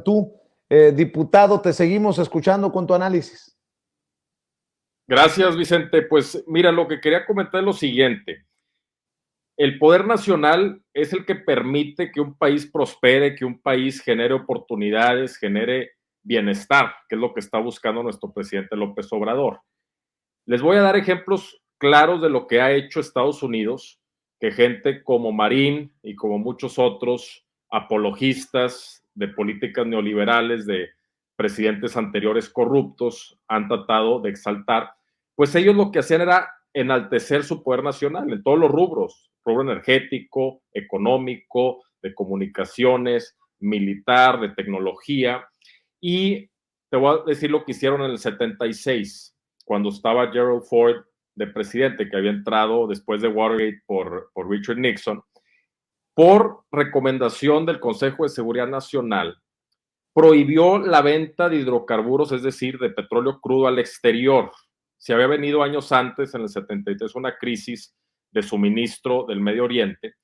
Tú, diputado, te seguimos escuchando con tu análisis. Gracias, Vicente. Pues mira, lo que quería comentar es lo siguiente. El poder nacional es el que permite que un país prospere, que un país genere oportunidades, genere bienestar, que es lo que está buscando nuestro presidente López Obrador. Les voy a dar ejemplos claros de lo que ha hecho Estados Unidos, que gente como Marín y como muchos otros apologistas de políticas neoliberales, de presidentes anteriores corruptos, han tratado de exaltar. Pues ellos lo que hacían era enaltecer su poder nacional en todos los rubros, rubro energético, económico, de comunicaciones, militar, de tecnología. Y te voy a decir lo que hicieron en el 76, cuando estaba Gerald Ford de presidente, que había entrado después de Watergate por Richard Nixon. Por recomendación del Consejo de Seguridad Nacional, prohibió la venta de hidrocarburos, es decir, de petróleo crudo al exterior. Se había venido años antes, en el 73, una crisis de suministro del Medio Oriente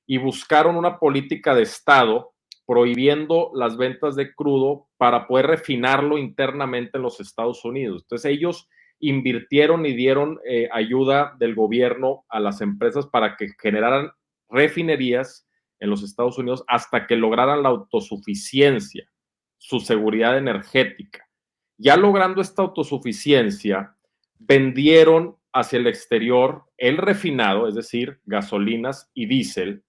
y buscaron una política de Estado prohibiendo las ventas de crudo para poder refinarlo internamente en los Estados Unidos. Entonces ellos invirtieron y dieron ayuda del gobierno a las empresas para que generaran refinerías en los Estados Unidos hasta que lograran la autosuficiencia, su seguridad energética. Ya logrando esta autosuficiencia, vendieron hacia el exterior el refinado, es decir, gasolinas y diésel,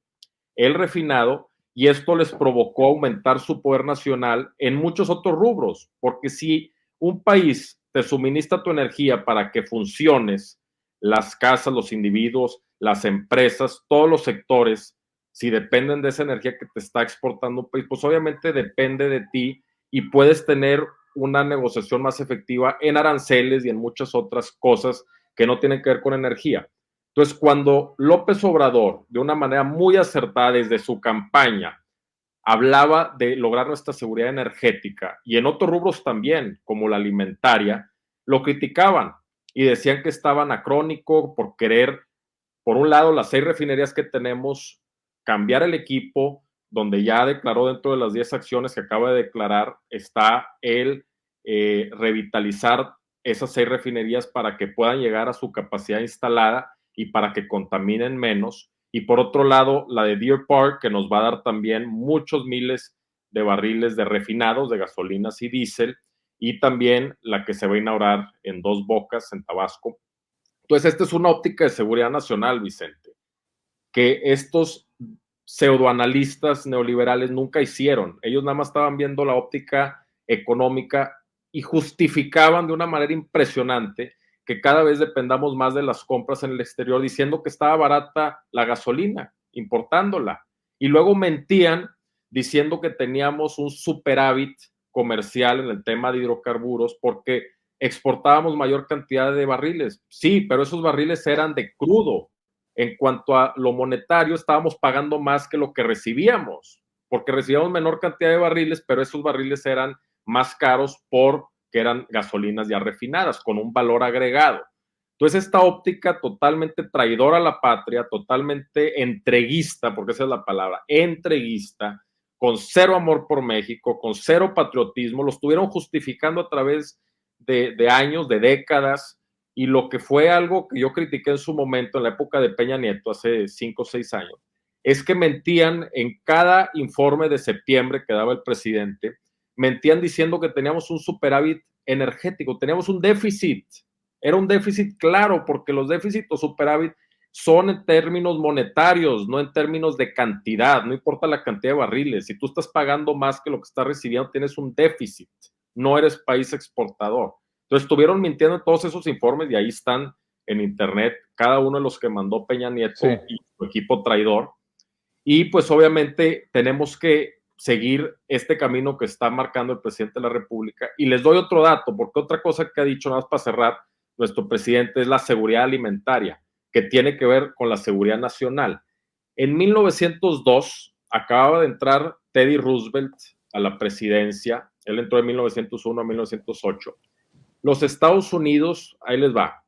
el refinado, y esto les provocó aumentar su poder nacional en muchos otros rubros, porque si un país te suministra tu energía para que funciones, las casas, los individuos, las empresas, todos los sectores, si dependen de esa energía que te está exportando un país, pues obviamente depende de ti y puedes tener una negociación más efectiva en aranceles y en muchas otras cosas que no tienen que ver con energía. Entonces, cuando López Obrador, de una manera muy acertada desde su campaña, hablaba de lograr nuestra seguridad energética y en otros rubros también, como la alimentaria, lo criticaban y decían que estaba anacrónico por querer, por un lado, las 6 refinerías que tenemos, cambiar el equipo, donde ya declaró dentro de las 10 acciones que acaba de declarar, está el revitalizar esas 6 refinerías para que puedan llegar a su capacidad instalada y para que contaminen menos. Y por otro lado, la de Deer Park, que nos va a dar también muchos miles de barriles de refinados, de gasolinas y diésel, y también la que se va a inaugurar en Dos Bocas, en Tabasco. Entonces, esta es una óptica de seguridad nacional, Vicente, que estos pseudoanalistas neoliberales nunca hicieron. Ellos nada más estaban viendo la óptica económica y justificaban de una manera impresionante que cada vez dependamos más de las compras en el exterior, diciendo que estaba barata la gasolina, importándola. Y luego mentían diciendo que teníamos un superávit comercial en el tema de hidrocarburos porque exportábamos mayor cantidad de barriles. Sí, pero esos barriles eran de crudo. En cuanto a lo monetario, estábamos pagando más que lo que recibíamos, porque recibíamos menor cantidad de barriles, pero esos barriles eran más caros porque eran gasolinas ya refinadas, con un valor agregado. Entonces, esta óptica totalmente traidora a la patria, totalmente entreguista, porque esa es la palabra, entreguista, con cero amor por México, con cero patriotismo, lo estuvieron justificando a través de años, de décadas, y lo que fue algo que yo critiqué en su momento, en la época de Peña Nieto, hace 5 o 6 años, es que mentían en cada informe de septiembre que daba el presidente, mentían diciendo que teníamos un superávit energético, teníamos un déficit, era un déficit claro, porque los déficits o superávit son en términos monetarios, no en términos de cantidad, no importa la cantidad de barriles, si tú estás pagando más que lo que estás recibiendo, tienes un déficit, no eres país exportador. Entonces estuvieron mintiendo todos esos informes y ahí están en internet cada uno de los que mandó Peña Nieto sí. Y su equipo traidor. Y pues obviamente tenemos que seguir este camino que está marcando el presidente de la República. Y les doy otro dato, porque otra cosa que ha dicho, nada más para cerrar, nuestro presidente es la seguridad alimentaria, que tiene que ver con la seguridad nacional. En 1902 acababa de entrar Teddy Roosevelt a la presidencia, él entró de 1901 a 1908. Los Estados Unidos, ahí les va,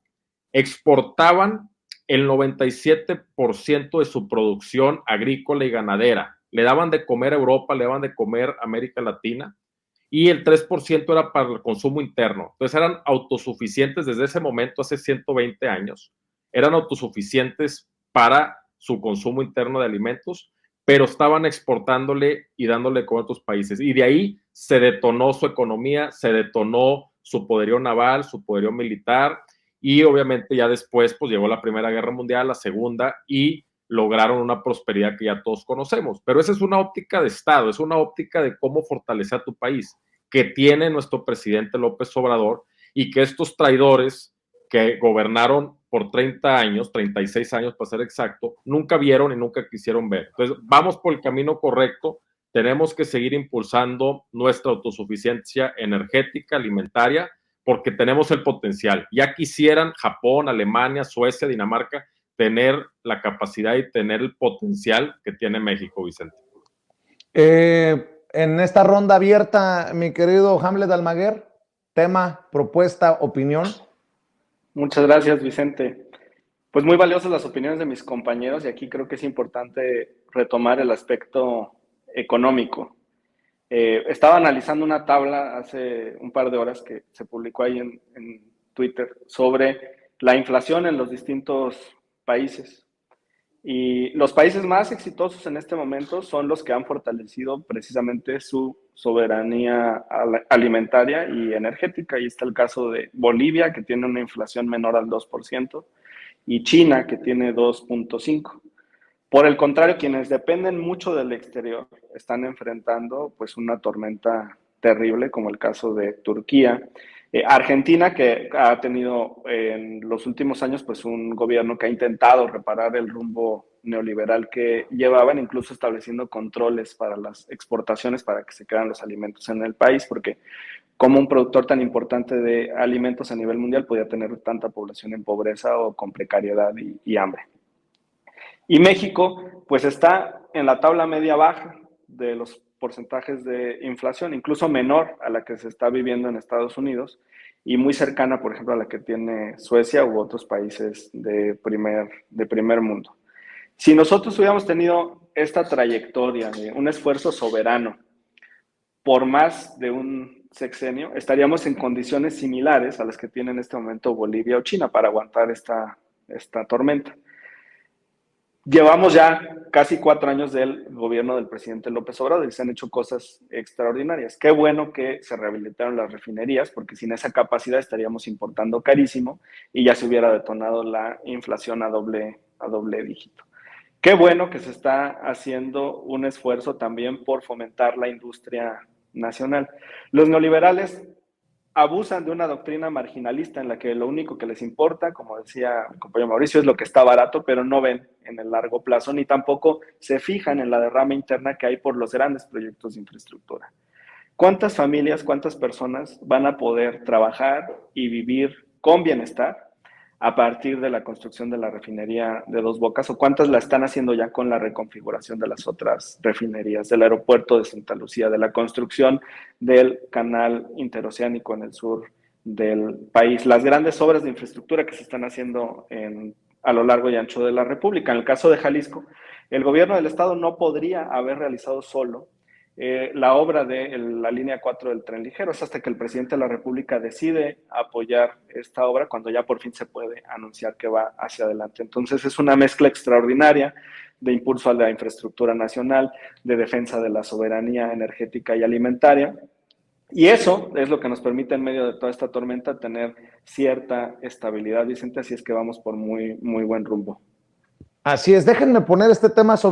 exportaban el 97% de su producción agrícola y ganadera. Le daban de comer a Europa, le daban de comer a América Latina, y el 3% era para el consumo interno. Entonces eran autosuficientes desde ese momento, hace 120 años, eran autosuficientes para su consumo interno de alimentos, pero estaban exportándole y dándole con otros países. Y de ahí se detonó su economía, se detonó su poderío naval, su poderío militar, y obviamente ya después pues llegó la Primera Guerra Mundial, la Segunda, y lograron una prosperidad que ya todos conocemos. Pero esa es una óptica de Estado, es una óptica de cómo fortalecer a tu país, que tiene nuestro presidente López Obrador, y que estos traidores que gobernaron por 30 años, 36 años para ser exacto, nunca vieron y nunca quisieron ver. Entonces, vamos por el camino correcto, tenemos que seguir impulsando nuestra autosuficiencia energética, alimentaria, porque tenemos el potencial. Ya quisieran Japón, Alemania, Suecia, Dinamarca tener la capacidad y tener el potencial que tiene México, Vicente. En esta ronda abierta, mi querido Hamlet Almaguer, tema, propuesta, opinión. Muchas gracias, Vicente. Pues muy valiosas las opiniones de mis compañeros y aquí creo que es importante retomar el aspecto económico. Estaba analizando una tabla hace un par de horas que se publicó ahí en Twitter sobre la inflación en los distintos países. Y los países más exitosos en este momento son los que han fortalecido precisamente su soberanía alimentaria y energética. Y está el caso de Bolivia, que tiene una inflación menor al 2%, y China, que tiene 2.5%. Por el contrario, quienes dependen mucho del exterior están enfrentando pues una tormenta terrible, como el caso de Turquía. Argentina, que ha tenido en los últimos años pues un gobierno que ha intentado reparar el rumbo neoliberal que llevaban, incluso estableciendo controles para las exportaciones para que se quedan los alimentos en el país, porque como un productor tan importante de alimentos a nivel mundial podía tener tanta población en pobreza o con precariedad y hambre. Y México, pues está en la tabla media baja de los porcentajes de inflación, incluso menor a la que se está viviendo en Estados Unidos y muy cercana, por ejemplo, a la que tiene Suecia u otros países de primer mundo. Si nosotros hubiéramos tenido esta trayectoria de un esfuerzo soberano por más de un sexenio, estaríamos en condiciones similares a las que tiene en este momento Bolivia o China para aguantar esta tormenta. Llevamos ya casi 4 años del gobierno del presidente López Obrador y se han hecho cosas extraordinarias. Qué bueno que se rehabilitaron las refinerías, porque sin esa capacidad estaríamos importando carísimo y ya se hubiera detonado la inflación a doble dígito. Qué bueno que se está haciendo un esfuerzo también por fomentar la industria nacional. Los neoliberales abusan de una doctrina marginalista en la que lo único que les importa, como decía mi compañero Mauricio, es lo que está barato, pero no ven en el largo plazo, ni tampoco se fijan en la derrama interna que hay por los grandes proyectos de infraestructura. ¿Cuántas familias, cuántas personas van a poder trabajar y vivir con bienestar a partir de la construcción de la refinería de Dos Bocas, o cuántas la están haciendo ya con la reconfiguración de las otras refinerías, del aeropuerto de Santa Lucía, de la construcción del canal interoceánico en el sur del país, las grandes obras de infraestructura que se están haciendo a lo largo y ancho de la República? En el caso de Jalisco, el gobierno del estado no podría haber realizado solo la obra de la línea 4 del tren ligero. Es hasta que el presidente de la República decide apoyar esta obra cuando ya por fin se puede anunciar que va hacia adelante. Entonces es una mezcla extraordinaria de impulso a la infraestructura nacional, de defensa de la soberanía energética y alimentaria. Y eso es lo que nos permite en medio de toda esta tormenta tener cierta estabilidad, Vicente, así es que vamos por muy, muy buen rumbo. Así es, déjenme poner este tema sobre